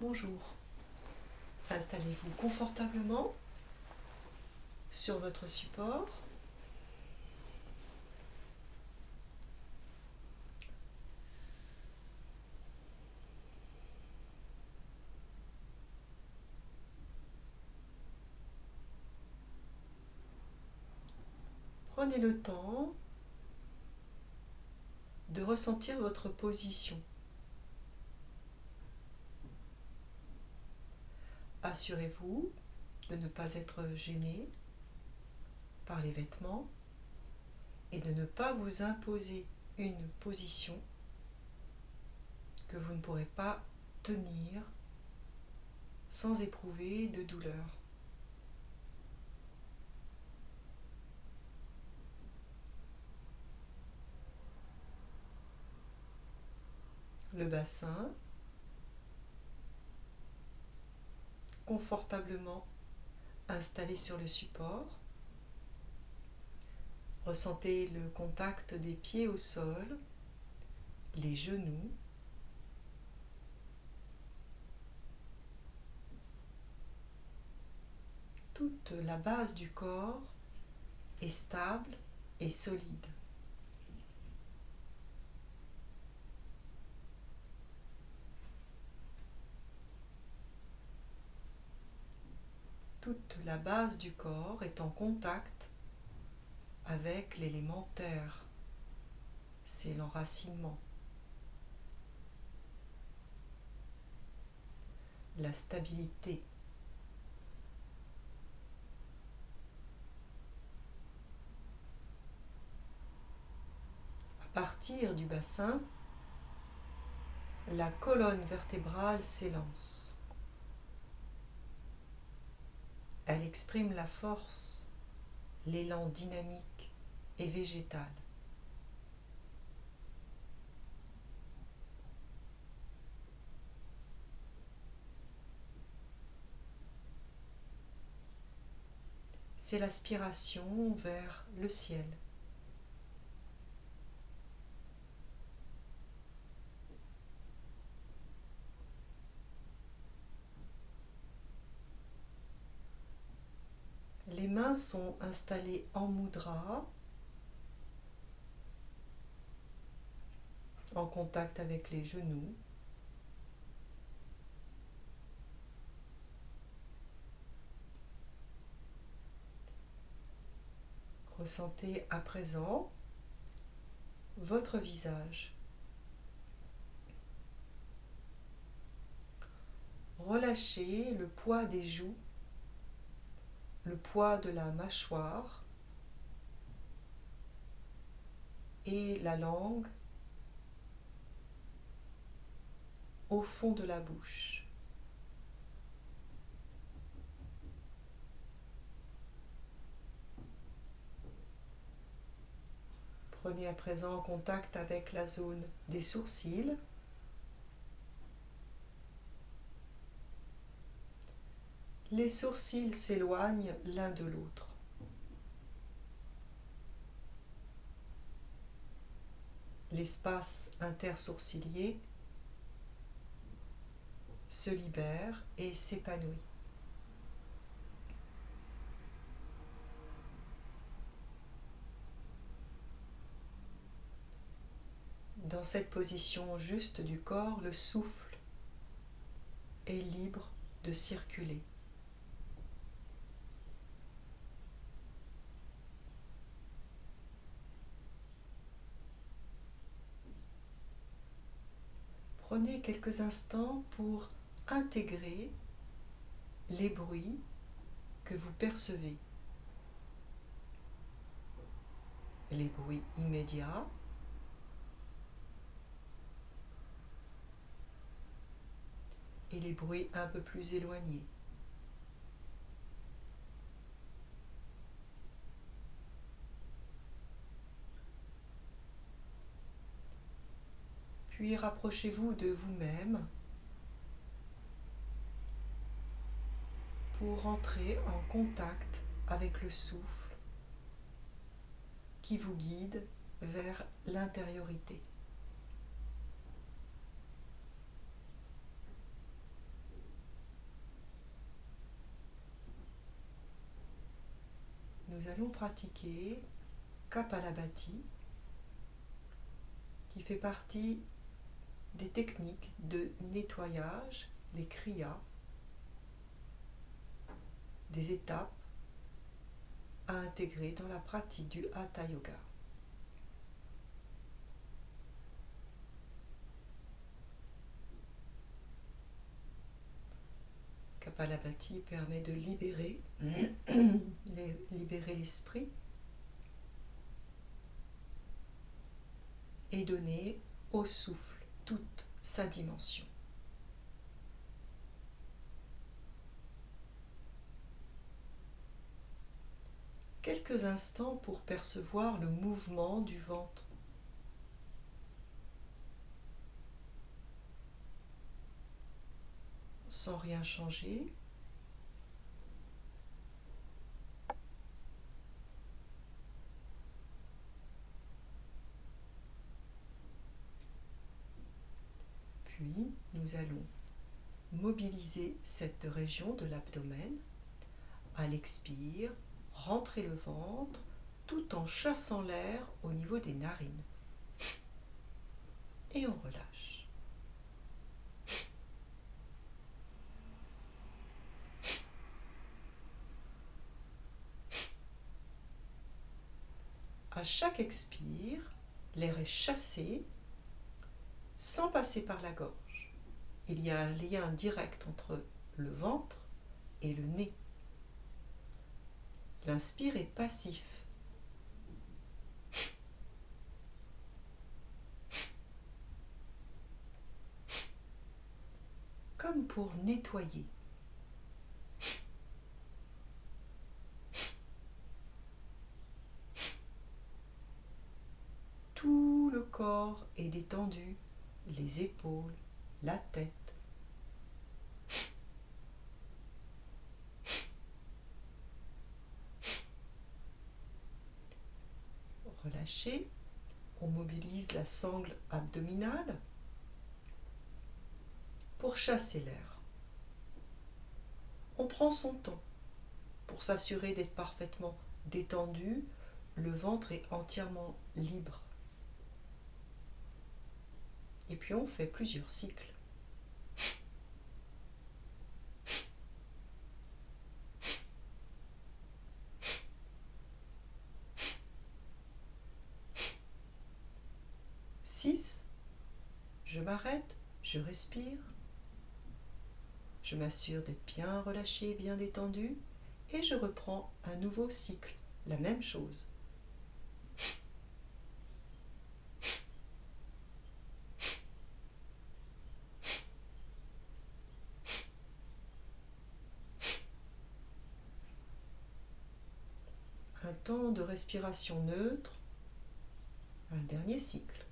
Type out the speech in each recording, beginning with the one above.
bonjour. Installez-vous confortablement sur votre support. Prenez le temps de ressentir votre position. Assurez-vous de ne pas être gêné par les vêtements et de ne pas vous imposer une position que vous ne pourrez pas tenir sans éprouver de douleur. Le bassin, confortablement installé sur le support. Ressentez le contact des pieds au sol, les genoux. Toute la base du corps est stable et solide. Toute la base du corps est en contact avec l'élément terre. C'est l'enracinement. La stabilité. À partir du bassin, la colonne vertébrale s'élance. Elle exprime la force, l'élan dynamique et végétal. C'est l'aspiration vers le ciel. Les mains sont installées en mudra, en contact avec les genoux. Ressentez à présent votre visage. Relâchez le poids des joues, le poids de la mâchoire et la langue au fond de la bouche. Prenez à présent contact avec la zone des sourcils. Les sourcils s'éloignent l'un de l'autre. L'espace intersourcilier se libère et s'épanouit. Dans cette position juste du corps, le souffle est libre de circuler. Prenez quelques instants pour intégrer les bruits que vous percevez. Les bruits immédiats et les bruits un peu plus éloignés. Puis rapprochez-vous de vous-même pour entrer en contact avec le souffle qui vous guide vers l'intériorité. allons pratiquer Kapalabhati, qui fait partie des techniques de nettoyage, les kriyas, des étapes à intégrer dans la pratique du Hatha Yoga. Kapalabhati permet de libérer l'esprit et donner au souffle toute sa dimension. Quelques instants pour percevoir le mouvement du ventre. Sans rien changer. Puis, nous allons mobiliser cette région de l'abdomen. À l'expire, rentrer le ventre tout en chassant l'air au niveau des narines. Et on relâche. À chaque expire, l'air est chassé sans passer par la gorge. Il y a un lien direct entre le ventre et le nez. L'inspire est passif. Comme pour nettoyer. Tout le corps est détendu, les épaules, la tête. Relâché, on mobilise la sangle abdominale pour chasser l'air. On prend son temps pour s'assurer d'être parfaitement détendu, le ventre est entièrement libre. Et puis on fait plusieurs cycles. Je m'arrête, je respire, je m'assure d'être bien relâché, bien détendu, et je reprends un nouveau cycle, la même chose. Un temps de respiration neutre, un dernier cycle.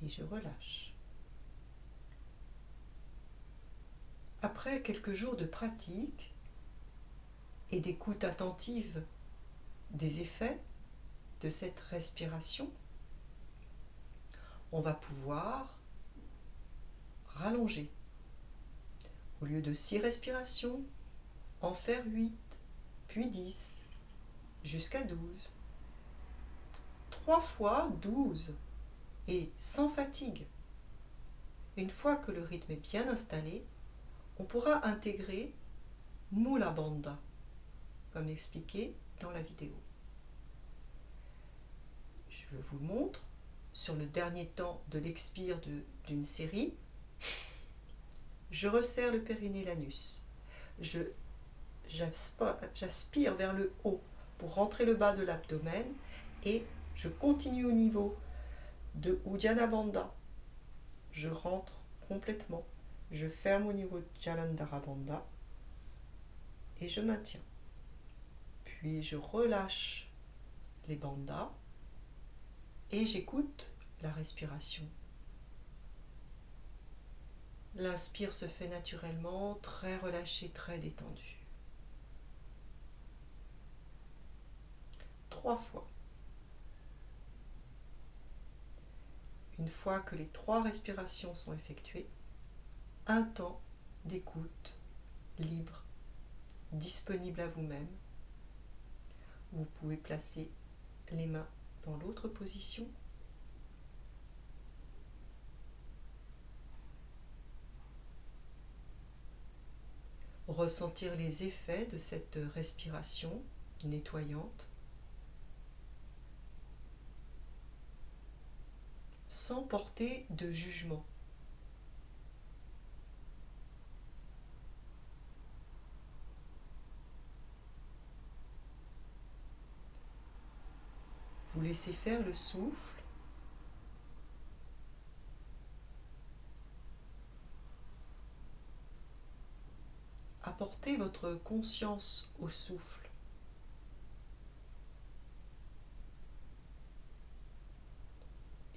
Et je relâche. Après quelques jours de pratique et d'écoute attentive des effets de cette respiration, on va pouvoir rallonger. Au lieu de 6 respirations, en faire 8, puis 10, jusqu'à 12. 3 fois 12 et sans fatigue. Une fois que le rythme est bien installé, on pourra intégrer Mula Bandha, comme expliqué dans la vidéo. Je vous montre sur le dernier temps de l'expire d'une série. Je resserre le périnée, l'anus. J'aspire vers le haut pour rentrer le bas de l'abdomen et je continue au niveau de Uddiyana Bandha. Je rentre complètement. Je ferme au niveau de Jalandhara Bandha et je maintiens. Puis je relâche les bandhas et j'écoute la respiration. L'inspire se fait naturellement, très relâché, très détendu. 3 fois. une fois que les 3 respirations sont effectuées, un temps d'écoute libre, disponible à vous-même. Vous pouvez placer les mains dans l'autre position. Ressentir les effets de cette respiration nettoyante sans porter de jugement. Vous laissez faire le souffle. Apportez votre conscience au souffle.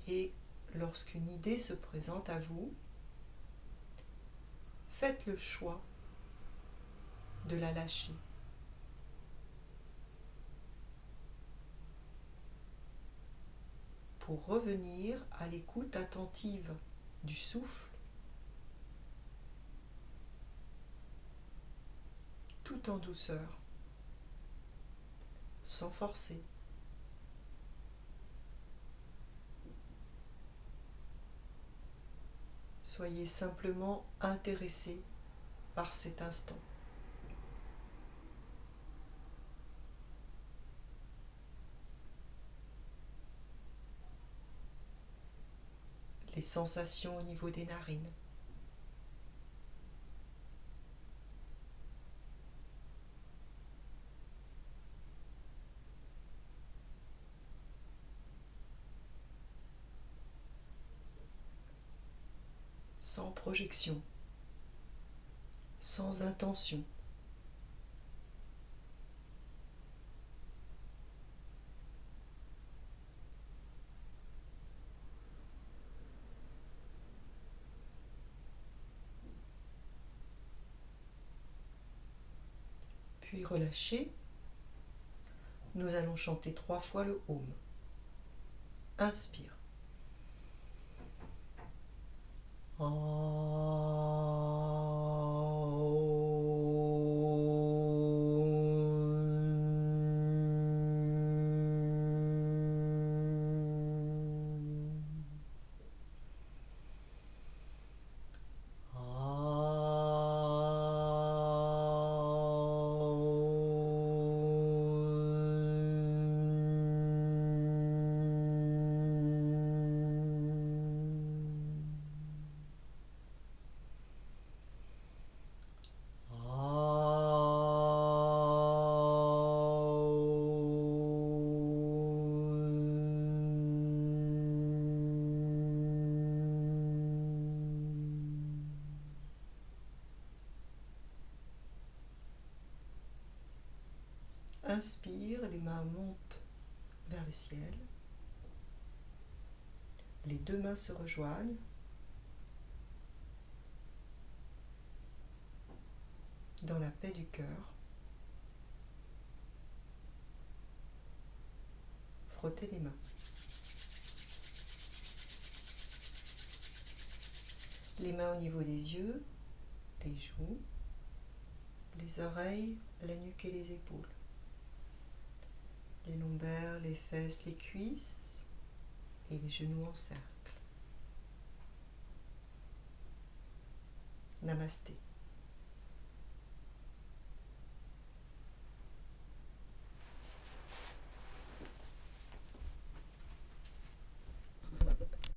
Et lorsqu'une idée se présente à vous, faites le choix de la lâcher. Pour revenir à l'écoute attentive du souffle, tout en douceur, sans forcer. Soyez simplement intéressé par cet instant. Les sensations au niveau des narines. Sans projection, sans intention. Puis relâchez. Nous allons chanter 3 fois le Om. Inspire. Inspire, les mains montent vers le ciel. Les 2 mains se rejoignent. Dans la paix du cœur. Frottez les mains. Les mains au niveau des yeux, les joues, les oreilles, la nuque et les épaules. Les lombaires, les fesses, les cuisses et les genoux en cercle. Namasté.